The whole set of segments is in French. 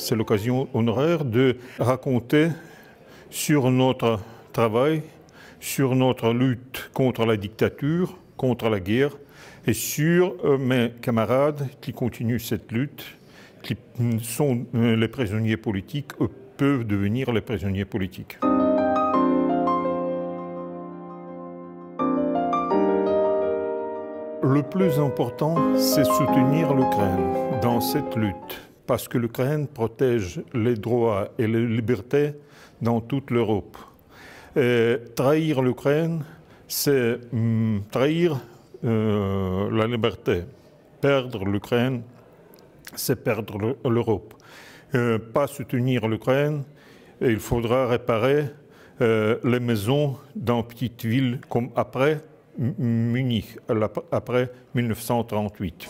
c'est l'occasion honoraire de raconter sur notre travail, sur notre lutte contre la dictature, contre la guerre, et sur mes camarades qui continuent cette lutte, qui sont les prisonniers politiques, peuvent devenir les prisonniers politiques. Le plus important, c'est soutenir l'Ukraine dans cette lutte, parce que l'Ukraine protège les droits et les libertés dans toute l'Europe. Trahir l'Ukraine, c'est trahir la liberté. Perdre l'Ukraine, c'est perdre l'Europe. Pas soutenir l'Ukraine, il faudra réparer les maisons dans petites villes comme après Munich, après 1938.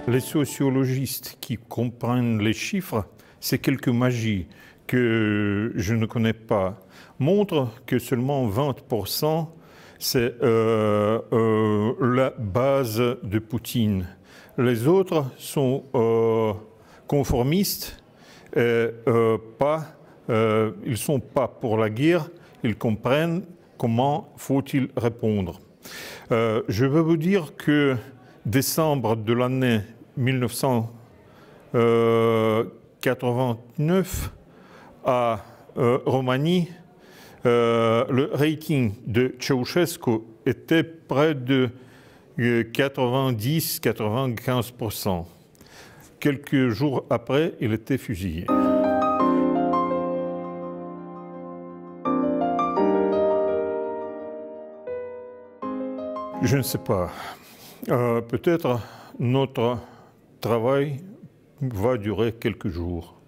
Les sociologistes qui comprennent les chiffres, c'est quelque magie que je ne connais pas, montrent que seulement 20%, c'est la base de Poutine. Les autres sont conformistes. Ils ne sont pas pour la guerre, ils comprennent comment faut-il répondre. Je veux vous dire que décembre de l'année 1989, à Roumanie, le rating de Ceausescu était près de 90-95%. Quelques jours après, il était fusillé. Je ne sais pas. Peut-être notre travail va durer quelques jours,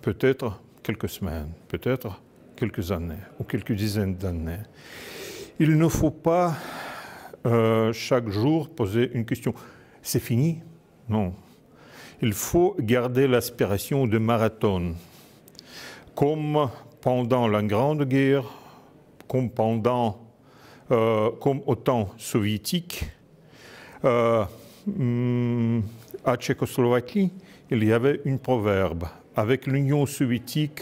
peut-être quelques semaines, peut-être quelques années ou quelques dizaines d'années. Il ne faut pas chaque jour poser une question. C'est fini? Non. Il faut garder l'aspiration de marathon, comme pendant la Grande Guerre, comme au temps soviétique. À Tchécoslovaquie, il y avait un proverbe avec l'Union soviétique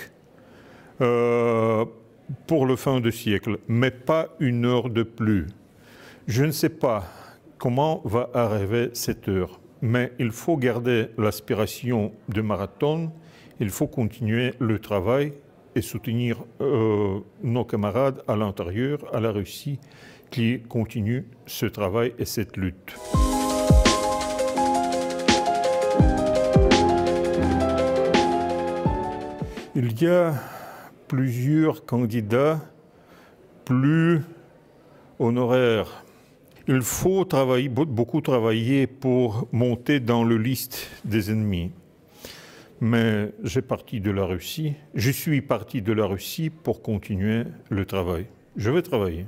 pour le fin du siècle, mais pas une heure de plus. Je ne sais pas comment va arriver cette heure. Mais il faut garder l'aspiration de marathon, il faut continuer le travail et soutenir nos camarades à l'intérieur, à la Russie, qui continuent ce travail et cette lutte. Il y a plusieurs candidats plus honoraires. Il faut beaucoup travailler pour monter dans la liste des ennemis. Mais je suis parti de la Russie pour continuer le travail. Je vais travailler.